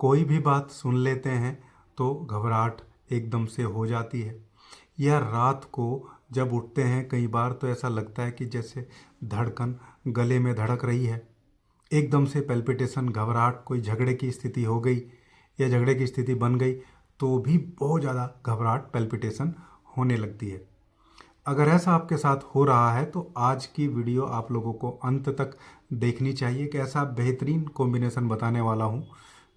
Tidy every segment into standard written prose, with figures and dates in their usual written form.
कोई भी बात सुन लेते हैं तो घबराहट एकदम से हो जाती है, या रात को जब उठते हैं कई बार तो ऐसा लगता है कि जैसे धड़कन गले में धड़क रही है, एकदम से पैल्पिटेशन, घबराहट, कोई झगड़े की स्थिति हो गई या झगड़े की स्थिति बन गई तो भी बहुत ज़्यादा घबराहट, पैल्पिटेशन होने लगती है। अगर ऐसा आपके साथ हो रहा है तो आज की वीडियो आप लोगों को अंत तक देखनी चाहिए कि ऐसा बेहतरीन कॉम्बिनेशन बताने वाला हूँ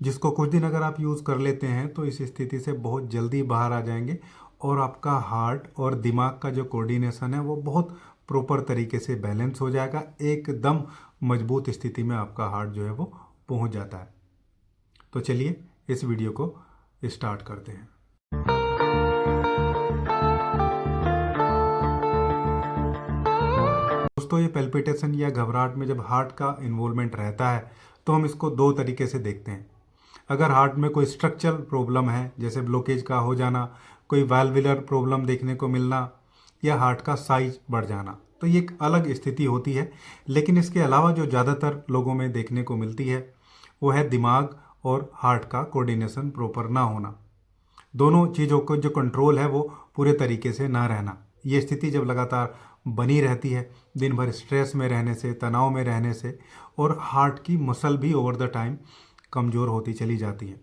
जिसको कुछ दिन अगर आप यूज़ कर लेते हैं तो इस स्थिति से बहुत जल्दी बाहर आ जाएंगे और आपका हार्ट और दिमाग का जो कोऑर्डिनेशन है वो बहुत प्रॉपर तरीके से बैलेंस हो जाएगा। एकदम मजबूत स्थिति में आपका हार्ट जो है वो पहुँच जाता है। तो चलिए इस वीडियो को स्टार्ट करते हैं। दोस्तों, ये पैल्पिटेशन या घबराहट में जब हार्ट का इन्वॉल्वमेंट रहता है तो हम इसको दो तरीके से देखते हैं। अगर हार्ट में कोई स्ट्रक्चरल प्रॉब्लम है, जैसे ब्लॉकेज का हो जाना, कोई वाल्वुलर प्रॉब्लम देखने को मिलना या हार्ट का साइज बढ़ जाना, तो ये एक अलग स्थिति होती है। लेकिन इसके अलावा जो ज़्यादातर लोगों में देखने को मिलती है वो है दिमाग और हार्ट का कोऑर्डिनेशन प्रॉपर ना होना। दोनों चीज़ों को जो कंट्रोल है वो पूरे तरीके से ना रहना। ये स्थिति जब लगातार बनी रहती है, दिन भर स्ट्रेस में रहने से, तनाव में रहने से, और हार्ट की मसल भी ओवर द टाइम कमज़ोर होती चली जाती है।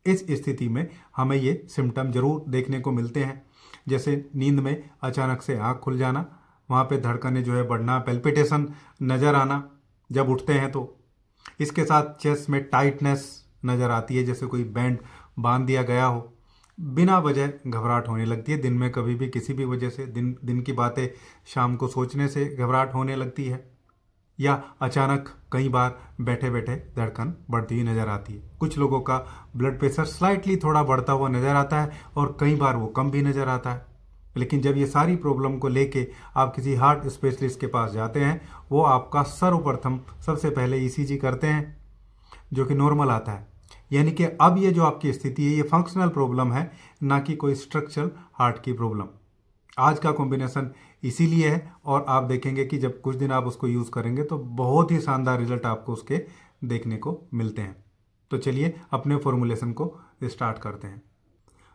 इस स्थिति में हमें ये सिम्टम ज़रूर देखने को मिलते हैं, जैसे नींद में अचानक से आँख खुल जाना, वहाँ पे धड़कनें जो है बढ़ना, पैल्पिटेशन नज़र आना जब उठते हैं तो। इसके साथ चेस्ट में टाइटनेस नज़र आती है, जैसे कोई बैंड बांध दिया गया हो। बिना वजह घबराहट होने लगती है, दिन में कभी भी किसी भी वजह से, दिन की बातें शाम को सोचने से घबराहट होने लगती है, या अचानक कई बार बैठे बैठे धड़कन बढ़ती हुई नज़र आती है। कुछ लोगों का ब्लड प्रेशर स्लाइटली थोड़ा बढ़ता हुआ नज़र आता है और कई बार वो कम भी नज़र आता है। लेकिन जब ये सारी प्रॉब्लम को लेके आप किसी हार्ट स्पेशलिस्ट के पास जाते हैं, वो आपका सर्वप्रथम सबसे पहले ईसीजी करते हैं जो कि नॉर्मल आता है। यानी कि अब ये जो आपकी स्थिति है ये फंक्शनल प्रॉब्लम है, ना कि कोई स्ट्रक्चरल हार्ट की प्रॉब्लम। आज का कॉम्बिनेशन इसीलिए है, और आप देखेंगे कि जब कुछ दिन आप उसको यूज़ करेंगे तो बहुत ही शानदार रिजल्ट आपको उसके देखने को मिलते हैं। तो चलिए अपने फॉर्मुलेशन को स्टार्ट करते हैं।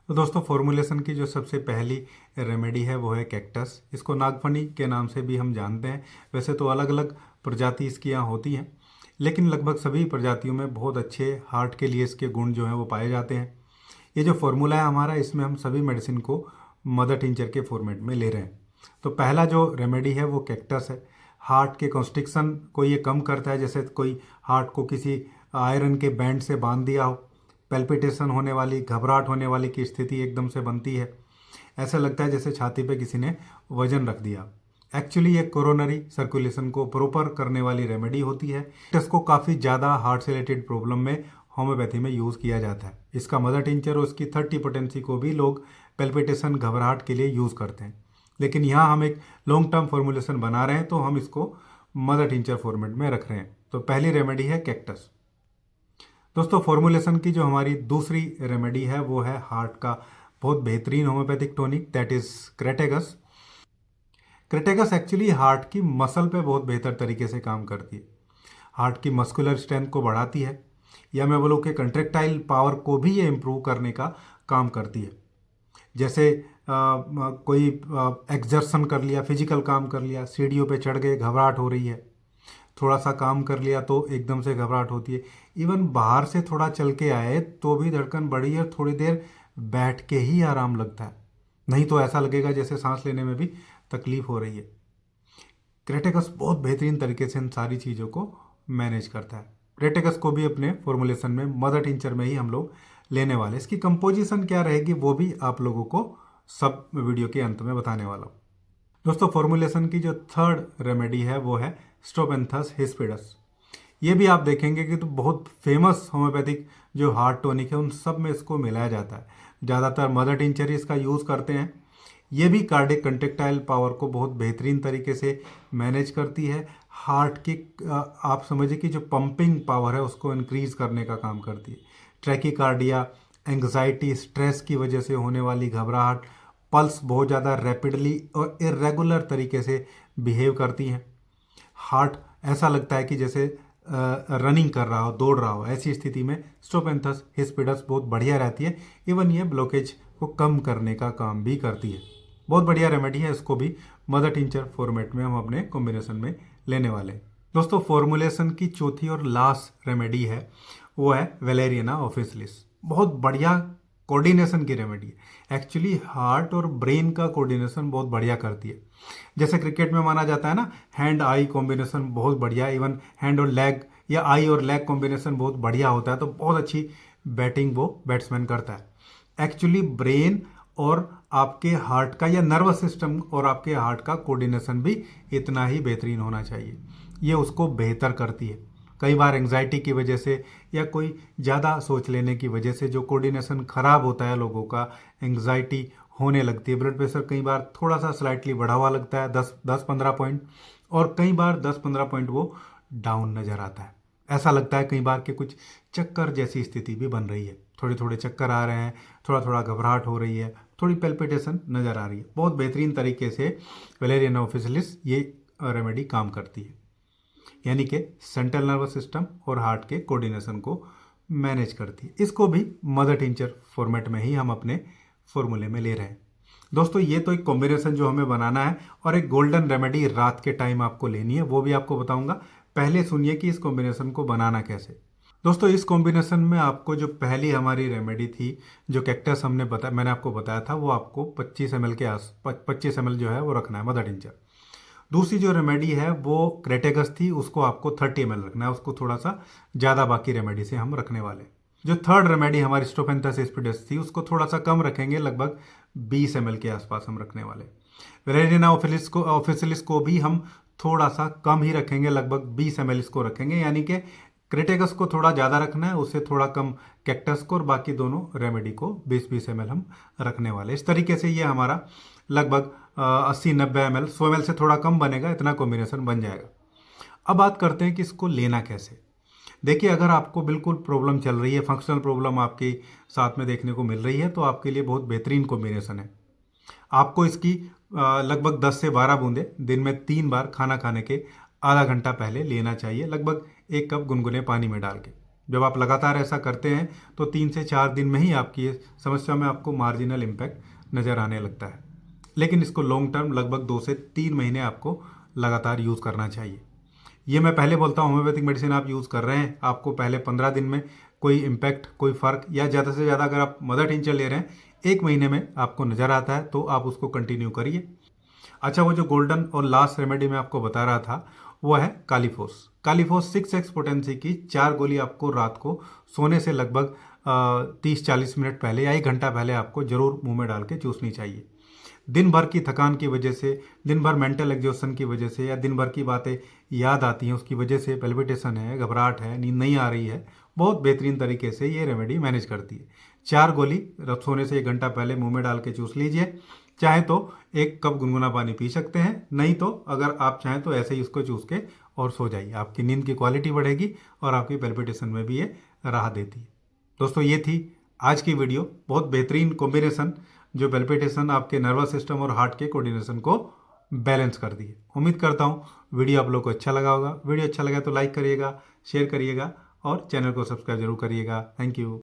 तो दोस्तों, फॉर्मुलेशन की जो सबसे पहली रेमेडी है वो है कैक्टस। इसको नागफनी के नाम से भी हम जानते हैं। वैसे तो अलग अलग प्रजाति इसकी यहाँ होती हैं, लेकिन लगभग सभी प्रजातियों में बहुत अच्छे हार्ट के लिए इसके गुण जो हैं वो पाए जाते हैं। ये जो फॉर्मूला है हमारा, इसमें हम सभी मेडिसिन को मदर टिंचर के फॉर्मेट में ले रहे हैं। तो पहला जो रेमेडी है वो कैक्टस है। हार्ट के कॉन्स्ट्रिक्शन को ये कम करता है, जैसे कोई हार्ट को किसी आयरन के बैंड से बांध दिया हो, पैल्पिटेशन होने वाली, घबराहट होने वाली की स्थिति एकदम से बनती है। ऐसा लगता है जैसे छाती पे किसी ने वजन रख दिया। एक्चुअली ये कोरोनरी सर्कुलेशन को प्रॉपर करने वाली रेमेडी होती है। इसको काफ़ी ज़्यादा हार्ट से रिलेटेड प्रॉब्लम में होम्योपैथी में यूज़ किया जाता है। इसका मदर टिंचर और उसकी 30 पोटेंसी को भी लोग पैल्पिटेशन, घबराहट के लिए यूज़ करते हैं। लेकिन यहाँ हम एक लॉन्ग टर्म फॉर्मुलेशन बना रहे हैं तो हम इसको मदर टिंचर फॉर्मेट में रख रहे हैं। तो पहली रेमेडी है कैक्टस। दोस्तों, फॉर्मुलेशन की जो हमारी दूसरी रेमेडी है वो है हार्ट का बहुत बेहतरीन homeopathic tonic, that is Crataegus. Crataegus actually heart की मसल पे बहुत बेहतर तरीके से काम करती है। हार्ट की मस्कुलर स्ट्रेंथ को बढ़ाती है, या मैं बोलूँ कि कंट्रेक्टाइल पावर को भी ये इम्प्रूव करने का काम करती है। जैसे कोई एक्सर्शन कर लिया, फिजिकल काम कर लिया, सीढ़ियों पे चढ़ गए, घबराहट हो रही है, थोड़ा सा काम कर लिया तो एकदम से घबराहट होती है। इवन बाहर से थोड़ा चल के आए तो भी धड़कन बढ़ी है, थोड़ी देर बैठ के ही आराम लगता है, नहीं तो ऐसा लगेगा जैसे सांस लेने में भी तकलीफ हो रही है। क्रेटेगस बहुत बेहतरीन तरीके से इन सारी चीज़ों को मैनेज करता है। क्रेटेगस को भी अपने फॉर्मुलेशन में मदर टिंचर में ही हम लोग लेने वाले। इसकी कंपोजिशन क्या रहेगी वो भी आप लोगों को सब वीडियो के अंत में बताने वाला हूँ। दोस्तों, फॉर्मुलेशन की जो थर्ड रेमेडी है वो है स्ट्रोपेंथस हिस्पिडस। ये भी आप देखेंगे कि तो बहुत फेमस होम्योपैथिक जो हार्ट टॉनिक है उन सब में इसको मिलाया जाता है। ज़्यादातर मदर टिंचर इसका यूज़ करते हैं। ये भी कार्डिक कंट्रेक्टाइल पावर को बहुत बेहतरीन तरीके से मैनेज करती है। हार्ट की आप समझिए कि जो पंपिंग पावर है उसको इंक्रीज करने का काम करती है। ट्रैकीकार्डिया, एंग्जाइटी, स्ट्रेस की वजह से होने वाली घबराहट, पल्स बहुत ज़्यादा रैपिडली और इरेगुलर तरीके से बिहेव करती हैं। हार्ट ऐसा लगता है कि जैसे रनिंग कर रहा हो, दौड़ रहा हो, ऐसी स्थिति में स्टोपेंथस हिस्पिडस बहुत बढ़िया रहती है। इवन ये ब्लॉकेज को कम करने का काम भी करती है। बहुत बढ़िया रेमेडी है। इसको भी मदर टिंचर फॉर्मेट में हम अपने कॉम्बिनेशन में लेने वाले हैं। दोस्तों फॉर्मुलेशन की चौथी और लास्ट रेमेडी है, वो है वेलेरियाना ऑफिसिलिस। बहुत बढ़िया कोऑर्डिनेशन की रेमेडी है। एक्चुअली हार्ट और ब्रेन का कोऑर्डिनेशन बहुत बढ़िया करती है। जैसे क्रिकेट में माना जाता है ना, हैंड आई कॉम्बिनेशन बहुत बढ़िया, इवन हैंड और लेग या आई और लेग कॉम्बिनेशन बहुत बढ़िया होता है, तो बहुत अच्छी बैटिंग वो बैट्समैन करता है। एक्चुअली ब्रेन और आपके हार्ट का या नर्वस सिस्टम और आपके हार्ट का कोऑर्डिनेशन भी इतना ही बेहतरीन होना चाहिए। ये उसको बेहतर करती है। कई बार एंग्जाइटी की वजह से या कोई ज़्यादा सोच लेने की वजह से जो कोऑर्डिनेशन खराब होता है लोगों का, एंग्जाइटी होने लगती है, ब्लड प्रेशर कई बार थोड़ा सा स्लाइटली बढ़ा हुआ लगता है 10-15 पॉइंट, और कई बार 10-15 पॉइंट वो डाउन नज़र आता है। ऐसा लगता है कई बार कि कुछ चक्कर जैसी स्थिति भी बन रही है, थोड़े थोड़े चक्कर आ रहे हैं, थोड़ा थोड़ा घबराहट हो रही है, थोड़ी पेल्पिटेशन नज़र आ रही है। बहुत बेहतरीन तरीके से वेलेरियाना ऑफिसिलिस ये रेमेडी काम करती है, यानी कि सेंट्रल नर्वस सिस्टम और हार्ट के कोऑर्डिनेशन को मैनेज करती है। इसको भी मदर टिंचर फॉर्मेट में ही हम अपने फॉर्मूले में ले रहे हैं। दोस्तों ये तो एक कॉम्बिनेशन जो हमें बनाना है, और एक गोल्डन रेमेडी रात के टाइम आपको लेनी है, वो भी आपको बताऊंगा। पहले सुनिए कि इस कॉम्बिनेशन को बनाना कैसे। दोस्तों इस कॉम्बिनेशन में आपको जो पहली हमारी रेमेडी थी, जो कैक्टस मैंने आपको बताया था, वो आपको 25 ml के 25 ml जो है वो रखना है मदर टिंचर। दूसरी जो रेमेडी है वो क्रेटेगस थी, उसको आपको 30 ml रखना है, उसको थोड़ा सा ज़्यादा बाकी रेमेडी से हम रखने वाले। जो थर्ड रेमेडी हमारी स्टोपेंथस हिस्पिडस थी, उसको थोड़ा सा कम रखेंगे, लगभग 20 ml के आसपास हम रखने वाले। वेलेरियाना ऑफिसिलिस को भी हम थोड़ा सा कम ही रखेंगे, लगभग 20 ml इसको रखेंगे, यानी कि क्रेटेगस को थोड़ा ज़्यादा रखना है, उससे थोड़ा कम कैक्टस को, और बाकी दोनों रेमेडी को 20-20 ml हम रखने वाले। इस तरीके से ये हमारा लगभग 80-90 ml, 100 ml से थोड़ा कम बनेगा, इतना कॉम्बिनेशन बन जाएगा। अब बात करते हैं कि इसको लेना कैसे। देखिए अगर आपको बिल्कुल प्रॉब्लम चल रही है, फंक्शनल प्रॉब्लम आपके साथ में देखने को मिल रही है, तो आपके लिए बहुत बेहतरीन कॉम्बिनेशन है। आपको इसकी लगभग 10 से 12 बूंदें दिन में 3 बार खाना खाने के आधा घंटा पहले लेना चाहिए, लगभग 1 कप गुनगुने पानी में डाल के। जब आप लगातार ऐसा करते हैं तो 3 से 4 दिन में ही आपकी ये समस्या में आपको मार्जिनल इम्पैक्ट नज़र आने लगता है। लेकिन इसको लॉन्ग टर्म लगभग 2 से 3 महीने आपको लगातार यूज़ करना चाहिए। ये मैं पहले बोलता हूँ, होम्योपैथिक मेडिसिन आप यूज़ कर रहे हैं, आपको पहले 15 दिन में कोई इम्पैक्ट, कोई फ़र्क, या ज़्यादा से ज़्यादा अगर आप मदर टिंचर ले रहे हैं 1 महीने में आपको नज़र आता है, तो आप उसको कंटिन्यू करिए। अच्छा, वो जो गोल्डन और लास्ट रेमेडी मैं आपको बता रहा था, वो है कालीफोस। कालीफोस 6x पोटेंसी की 4 गोली आपको रात को सोने से लगभग 30-40 मिनट पहले या 1 घंटा पहले आपको ज़रूर मुंह में डाल के चूसनी चाहिए। दिन भर की थकान की वजह से, दिन भर मेंटल एग्जॉस्शन की वजह से, या दिन भर की बातें याद आती हैं उसकी वजह से, पेल्पिटेशन है, घबराहट है, नींद नहीं आ रही है, बहुत बेहतरीन तरीके से ये रेमेडी मैनेज करती है। 4 गोली सोने से 1 घंटा पहले मुंह में डाल के चूस लीजिए। चाहे तो 1 कप गुनगुना पानी पी सकते हैं, नहीं तो अगर आप चाहें तो ऐसे ही उसको चूस के और सो जाइए। आपकी नींद की क्वालिटी बढ़ेगी और आपकी पेल्पिटेशन में भी ये राहत देती है। दोस्तों ये थी आज की वीडियो, बहुत बेहतरीन कॉम्बिनेशन जो पेल्पिटेशन, आपके नर्वस सिस्टम और हार्ट के कोऑर्डिनेशन को बैलेंस कर दी है। उम्मीद करता हूँ वीडियो आप लोग को अच्छा लगा होगा। वीडियो अच्छा लगा तो लाइक करिएगा, शेयर करिएगा और चैनल को सब्सक्राइब जरूर करिएगा। Thank you.